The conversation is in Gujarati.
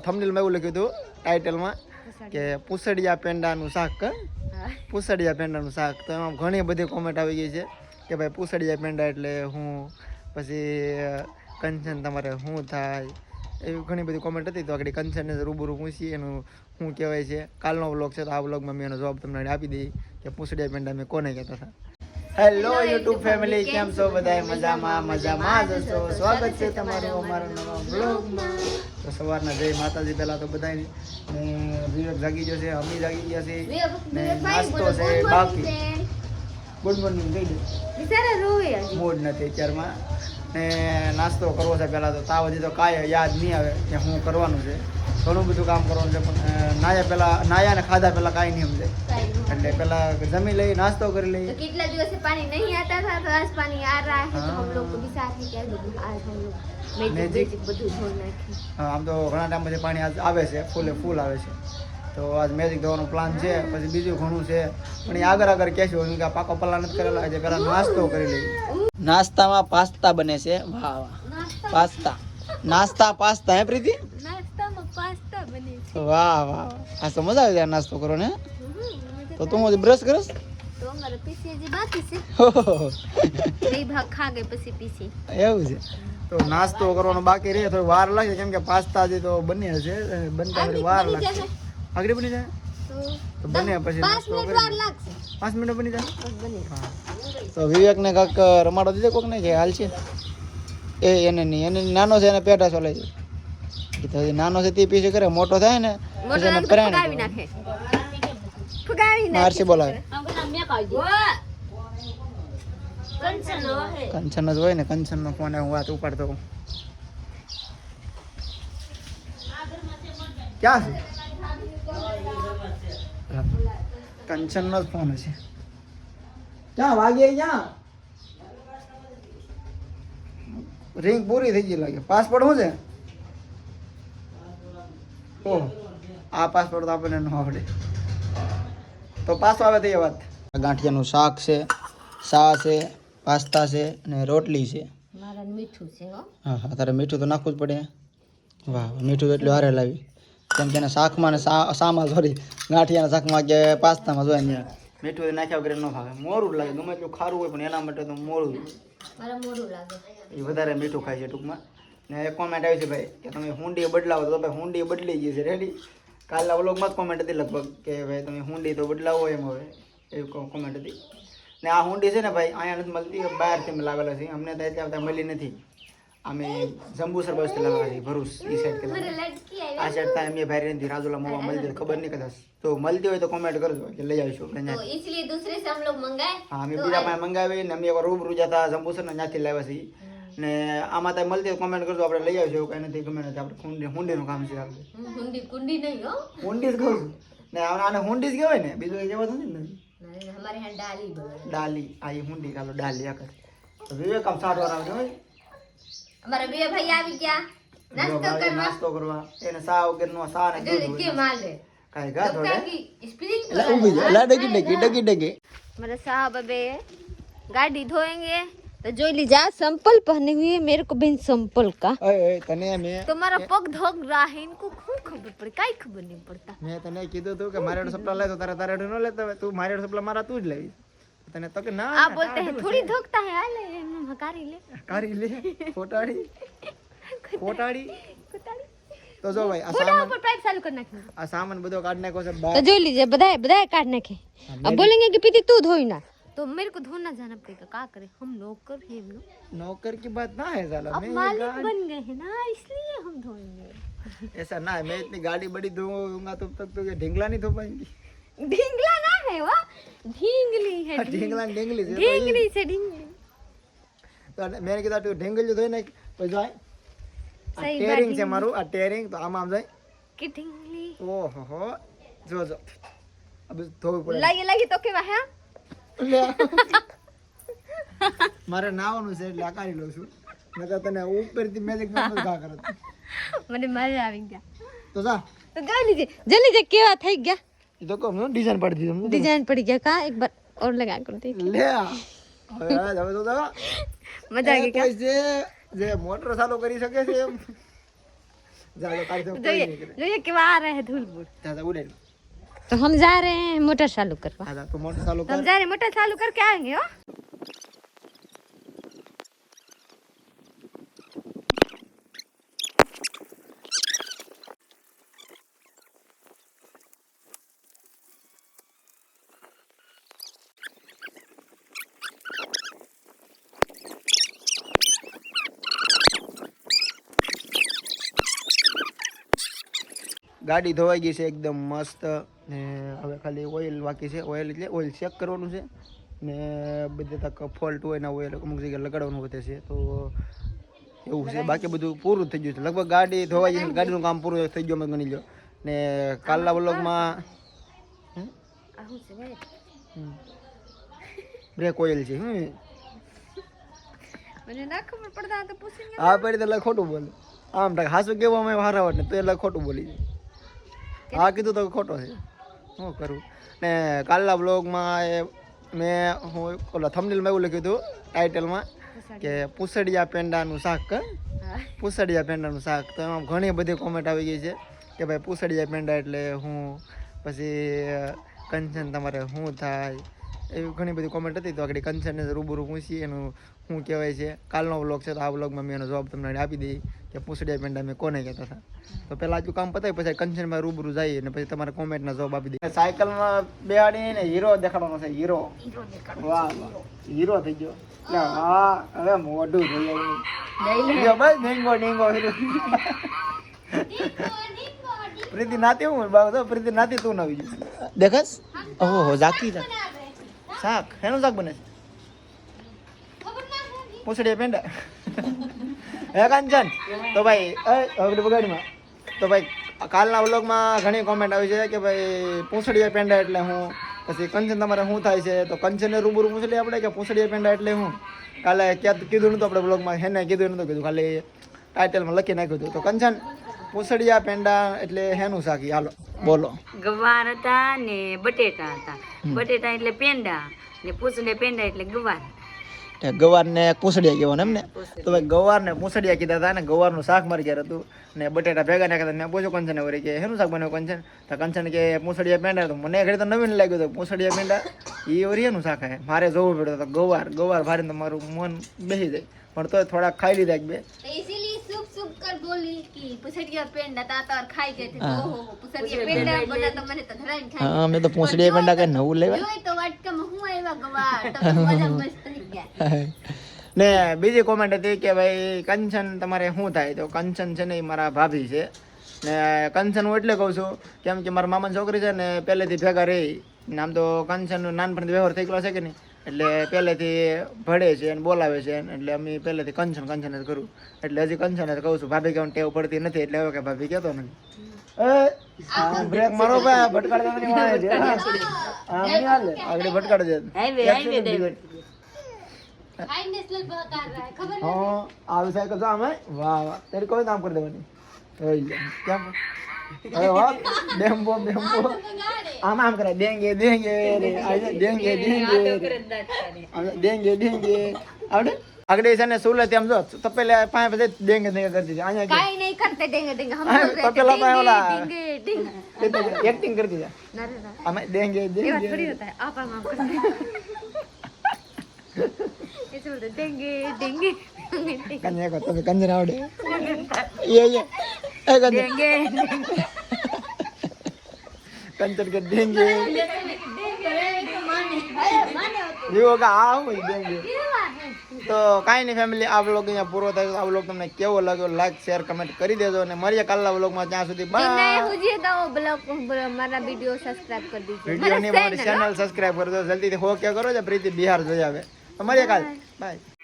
થંબનેલમાં એવું લખ્યું હતું ટાઇટલમાં કે પૂસડિયા પેંડાનું શાક પૂસડિયા પેંડાનું શાક. તો એમાં ઘણી બધી કોમેન્ટ આવી ગઈ છે કે ભાઈ પૂસડિયા પેંડા એટલે હું, પછી કંચન તમારે શું થાય, એવી ઘણી બધી કોમેન્ટ હતી. તો આગળ કંચનને રૂબરૂ પૂછી એનું શું કહેવાય છે. કાલનો વ્લોગ છે તો આ વ્લોગમાં મેં એનો જવાબ તમને આપી દઈ કે પૂસડિયા પેંડા મેં કોને કહેતા હતા. હેલો યુટ્યુબ ફેમિલી, કેમ છો બધા? મજામાં જ છો. સ્વાગત છે તમારું અમારા નવા બ્લોગમાં. તો સવારના જય માતાજી પહેલાં તો બધાને. ને વિવેક જાગી ગયો છે, અમી જાગી ગયા છે, ને નાસ્તો છે બાકી. ગુડ મોર્નિંગ કહી દે, મૂડ નથી અત્યારમાં. ને નાસ્તો કરવો છે પહેલાં તો. તાવ હજી તો કાંઈ યાદ નહીં આવે કે શું કરવાનું છે. ઘણું બધું કામ કરવાનું છે પણ નાયા ને ખાધા પહેલાં કાંઈ નહીં સમજે. એટલે પહેલાં જમી લઈ, નાસ્તો કરી લઈએ. कितना दिवस से पानी नहीं आता था तो आज पानी आ रहा है, तो हम लोग को भी साथ में क्या आज हम लोग मैजिक બધું ધોઈ નાખી. હા, આમ તો ઘણા ટાઈમ પછી પાણી આજ આવે છે, ફૂલ આવે છે. તો આજ મેજિક ધોવાનો પ્લાન છે. પછી બીજું ઘણું છે પણ એ આગળ કહેશું કે પાકો પલ્લા નથી કરેલા. આજે પહેલાં નાસ્તો કરી લઈએ. નાસ્તામાં પાસ્તા બને છે. વાહ વાહ, પાસ્તા પાસ્તા હે પ્રીતિ? નાસ્તામાં પાસ્તા બને છે. વાહ વાહ, આ તો મજા આવી જાય નાસ્તો કરો ને. તો તું હજી બ્રશ કરસ? તો અમારે પીસી હજી બાકી છે. બે ભાગ ખા ગઈ પછી પીસી. એવું છે. તો નાસ્તો કરવાનો બાકી રહે, થોડી વાર લાગે કેમ કે પાસ્તા જે તો બને છે, બનતા થોડી વાર લાગશે. આગળ બની જાય તો બને પછી 5 મિનિટ વાર લાગશે. 5 મિનિટ બની જાય. બની. તો વિવેકને કાંક રમાડો દીધો કોક ને કે હાલ છે એને નહીં, એને નાનો છે એને પેટા ચોલાય છે. એ તો નાનો છે તે પીછે કરે, મોટો થાય ને પછી એને ફગાવી નાખે. આરસી બોલાવે. કંચન જ હોય ને, કંચન નો ફોન હું વાત ઉપાડતો હું. ક્યાં છે? કંચન નો જ ફોન છે. ક્યાં વાગે? ક્યાં રિંગ પૂરી થઈ ગઈ લાગે. પાસપોર્ટ શું છે? ઓહ, આ પાસપોર્ટ તો આપણને ન આવડે. તો પાછો આવે તો એ વાત. ગાંઠિયાનું શાક છે, સા છે, પાસ્તા છે અને રોટલી છે. મારા મીઠું છે હો. હા, તારે મીઠું તો નાખવું જ પડે. વાહ, મીઠું તો એટલું હારે લાવી. કેમ કે એના શાકમાં ને સામાં સોરી ગાંઠિયાના શાકમાં કે પાસ્તામાં જોઈએ ને મીઠું નાખ્યા વગર ન ભાવે. મોરું લાગે, ગમે એટલું ખારું હોય પણ એના માટે તો મોરું. મારા મોઢું લાગે. એ વધારે મીઠું ખાય છે ટૂંકમાં. ને એક કોમેન્ટ આવી છે ભાઈ કે તમે હુંડી બદલાવો. તો ભાઈ હુંડી બદલી ગઈ છે રેડી. કાલના વ્લોગમાં જ કોમેન્ટ હતી લગભગ કે ભાઈ તમે હુંડી તો બદલાવો એમ. હવે એવી કોમેન્ટ હતી. ને આ હુંડી છે ને ભાઈ અહીંયા નથી મળતી, બહારથી લાવેલા છે. અમને તો ત્યાં મળી નથી. અમે જંબુસર બસથી લાવેલા છે, ભરૂચ એ સાઈડ કે આ સાઈડ થાય એમ ભાઈ નથી. રાજુલા મોવા મળતી ખબર નહીં કદાચ. તો મળતી હોય તો કોમેન્ટ કરજો કે લઈ આવીશું આપણે. तो इसलिए दूसरे से हम लोग मंगाए. હા, અમે બીજા પાસે મંગાવી ને અમે એકવાર રૂબરૂ જતા જંબુસર ને ત્યાંથી લાવ્યા છીએ. ને આમાં ત્યાં મળતી હોય કોમેન્ટ કરજો, આપણે લઈ આવીશું. એવું કઈ નથી, ગમે નથી. આપણે હુંડીનું કામ છે આપણે. हुंडी कुंडी नहीं हो. હુંડી જ કહું છું ને, આને હુંડી જ કહેવાય ને, બીજું કઈ કહેવાતું નથી ને. नहीं, हमारे यहाँ डाली बोले. ડાલી, આ એ હુંડી, ચાલો ડાલી આ કરે. તો વિવેક આમ 60 વાર આવે હોય. हमारे भैया भाई આવી ગયા નાસ્તો કરવા. નાસ્તો કરવા એને સા વગરનો સા ને जो के माले કાઈ ગા થોડે की स्प्रिंग લા ઉભી જા, લા ડગી मेरे साहब अबे गाड़ी धोएंगे तो जो लीजा संपल पहने हुए मेरे को बिन संपल का. ઓય તને મેં तुम्हारा पग धोक रहा है, इनको खूब खबर पड़ी, काई खबर नहीं पड़ता. મેં તને કીધું તું કે મારે સપલા લે તો તારે ન લેતો હોય. તું મારે સપલા મારા તું જ લેવી. તને તો કે ના आप बोलते हैं थोड़ी धोकता है, आ ले हकारी ले કારી લે ફોટાડી તો જો ભાઈ આ बोलो સામાન ऊपर पाइप चालू करना है. આ સામાન બધો કાઢ નાખો છે બહાર. तो जो लीजिए बधाई बधाई काट नाखे. अब बोलेंगे कि पीती तू धोई ना, तो मेरे को धोना जाना पड़ेगा. क्या करे, हम नौकर हैं हम लोग. नौकर की बात ना है साला. अब मैं मालिक बन गए हैं ना, इसलिए हम धोएंगे. ऐसा ना है. मैं इतनी गाड़ी बड़ी धोऊंगा तब तक तो ये ढींगला नहीं धो पाएंगी. ढींगला ना है वो, ढींगली है. ढींगला ढींगली से ढींगली से ढींगली. तो मैंने कहा तू ढींगल जो धोए ना तो जाए આ सही ટેરિંગ છે મારું. આ ટેરિંગ તો આમ જાય की ढींगली. ઓહો હો જો હવે ધોવું પડે. लगी तो केवा है. લે. મારે નાવાનું છે એટલે આ કાઢી લઉં છું. નકર તને ઉપરથી મેજિક નામ ઘા કરત. મને મજા આવી ગયા. તો જા તો જોઈ લીજે કેવા થઈ ગયા. એ તો કોમ ડિઝાઇન પાડી દીધું. डिजाइन पड़ गया का, एक बार और लगा कर देख. લે હવે તો જા. मजा आ गया क्या. જે મોટર ચાલુ કરી શકે છે એમ ज़्यादा कार से कोई જોઈએ नहीं करे જોઈએ કેવા આ રહે ધૂલબુલ ज़्यादा उड़े तो हम जा रहे हैं मोटर चालू करवा हाँ तो मोटर चालू तो हम कर जा रहे हैं मोटर चालू करके आएंगे हो ગાડી ધોવાઈ ગઈ છે એકદમ મસ્ત ને હવે ખાલી ઓઇલ બાકી છે ઓઇલ એટલે ઓઇલ ચેક કરવાનું છે ને બધે તક ફોલ્ટ હોય ના ઓઇલ અમુક જગ્યાએ લગાડવાનું વધે છે તો એવું છે બાકી બધું પૂરું થઈ ગયું છે લગભગ ગાડી ધોવાઈ ગઈ ગાડીનું કામ પૂરું થઈ ગયું અમે ગણી લો ને કાલના વ્લોગમાં આવું છે ભાઈ બ્રેક ઓઇલ છે મને ના ખબર પડતા તો પૂછીને આ પડી તો ખોટું બોલે આમ હાસુ કેવું અમે હારાવટ ને તો એટલે ખોટું બોલી જાય હા કીધું તો ખોટો છે શું કરું ને કાલના બ્લોગમાં મેં હું ઓલા થંબનેલમાં એવું લખ્યું હતું ટાઇટલમાં કે પૂસડિયા પેંડાનું શાક પૂસડિયા પેંડાનું શાક તો એમાં ઘણી બધી કોમેન્ટ આવી ગઈ છે કે ભાઈ પૂસડિયા પેંડા એટલે હું પછી કંચન તમારે શું થાય એવી ઘણી બધી કોમેન્ટ હતી તો આગળ કંચનને રૂબરૂ પૂછી એનું શું કહેવાય છે કાલનો વ્લોગ છે તો આ વ્લોગમાં મેં એનો જવાબ તમને આપી દઈ કે પૂસડિયા પેંડા મેં કોને કહેતા હતા તો પહેલાં આજુ કામ પતાવી પછી કંચનમાં રૂબરૂ જઈએ અને પછી તમારે કોમેન્ટના જવાબ આપી દઈએ સાયકલમાં બેહાડીને હીરો દેખાડવાનો છે હીરો વાહ હીરો થઈ ગયો એટલે હા હવે મોઢું થઈ ગયું બસ ડેંગો ડેંગો પ્રીતિ નાતી હું બાબા પ્રીતિ નાતી તું નવી દેખાસ ઓહો ઝાકી શાક એનું શાક બને પૂછડીયા પેંડા હે કાંચન તો ભાઈ હવે બગાડીમાં તો ભાઈ કાલના વ્લોગમાં ઘણી કોમેન્ટ આવી છે કે ભાઈ પૂછડીયા પેંડા એટલે હું પછી કંચન તમારે શું થાય છે તો કંચનને રૂબરૂ પૂછડી આપણે કે પૂછડીયા પેંડા એટલે હું કાલે ક્યાં કીધું નતું આપણે વ્લોગમાં હેને કીધું નતું કીધું ખાલી ટાઇટલમાં લખી નાખ્યું હતું તો કંચન પૂછડિયા પેંડા એટલે હેનું શાકી હાલો બોલો ગવાર હતા ને બટેટા હતા બટેટા એટલે પેંડા ને પૂછડે પેંડા એટલે ગવાર ગવારને પૂછડિયા કહેવાનું એમ ને તો ભાઈ ગવારને પૂછડિયા કીધા હતા ને ગવારનું શાક મારી ઘેર હતું ને બટેટા ભેગા નાખ્યા મેં પૂછ્યું કંચને વળી કે હેનું શાક બનાવ્યું કંચન તો કંચન કે પૂછડિયા પેંડા તો મને ઘરે તો નવીન લાગ્યું હતું પૂછડિયા પેંડા એ વળી એનું શાક હે મારે જોવું પડ્યું તો ગવાર ગવાર ભારીને તો મારું મન બેસી જાય પણ તો થોડા ખાઈ લીધા એક બે इसीलिए सुप सुप कर बोली कि पुसड़िया पेंडा ताता और खाई गए थे तो हो पुसड़िया पेंडा बना तो मैंने तो धराई खाई હા મેં તો પૂછડિયા પેંડા કઈ નવું લેવા જોઈ તો વાટકામાં હું આવ્યા ગવાર તો મજા મસ્ત થઈ ગયા ને બીજી કોમેન્ટ હતી કે ભાઈ કંચન તમારે શું થાય તો કંચન છે ને એ મારા ભાભી છે ને કંચન હું એટલે કહું છું કેમ કે મારા મામાની છોકરી છે ને પહેલેથી ભેગા રહી ને આમ તો કંચનનું નાનપણથી વ્યવહાર થઈ ગયો છે કે નહીં એટલે પહેલેથી ભળે છે અને બોલાવે છે એટલે અમે પહેલેથી કંચન કંચન જ કરું એટલે હજી કંચન જ કહું છું ભાભી કહેવાનું ટેવ પડતી નથી એટલે હવે કે ભાભી કહેતો નથી બ્રેક મારો ભાઈ ભટકાડતા નથી વાળે છે આમ નહીં હાલે આગળ ભટકાડે છે हाई नेशनल बहकार रहा है खबर हाँ આવી સાયકલ તો આમે વાહ વાહ તેરી કોઈ નામ કરી દેવાની ઓય કેમ અરે વાહ ડેમ્બો ડેમ્બો આમ આમ કરે દેંગે દેંગે રે આજે દેંગે દેંગે દેંગે દેંગે આવડે આગળ છે ને સુલે તેમ જો તો પેલે પાંચ પછી દેંગે દેંગે કરતી હતી અહીંયા काई नहीं करते देंगे देंगे हम તો પેલા તો ઓલા देंगे देंगे એક્ટિંગ કરતી હતી ना रे ना આમે દેંગે ये बात દેંगे थोड़ी होता है आप हम करते ऐसे बोलते देंगे देंगे કન્યા કો તમે કંજરા આવડે ये એ કંજરા देंगे कंचन के देंगे जीવો કે આ હોય દેંગે તો કાંઈ નહીં ફેમિલી આ વ્લોગ અહીંયા પૂરો થાય આ વ્લોગ તમને કેવો લાગ્યો લાઈક શેર કમેન્ટ કરી દેજો અને મળીએ કાલના વ્લોગમાં ત્યાં સુધી जो नए બાય हो जिए तो वो ब्लॉग हमारा वीडियो सब्सक्राइब कर दीजिए વિડીયોની મારી ચેનલ સબસ્ક્રાઇબ કરી દો જલ્દીથી હો કે કરો છે પ્રીતિ બિહાર જોઈ આવે તો મળીએ કાલ બાય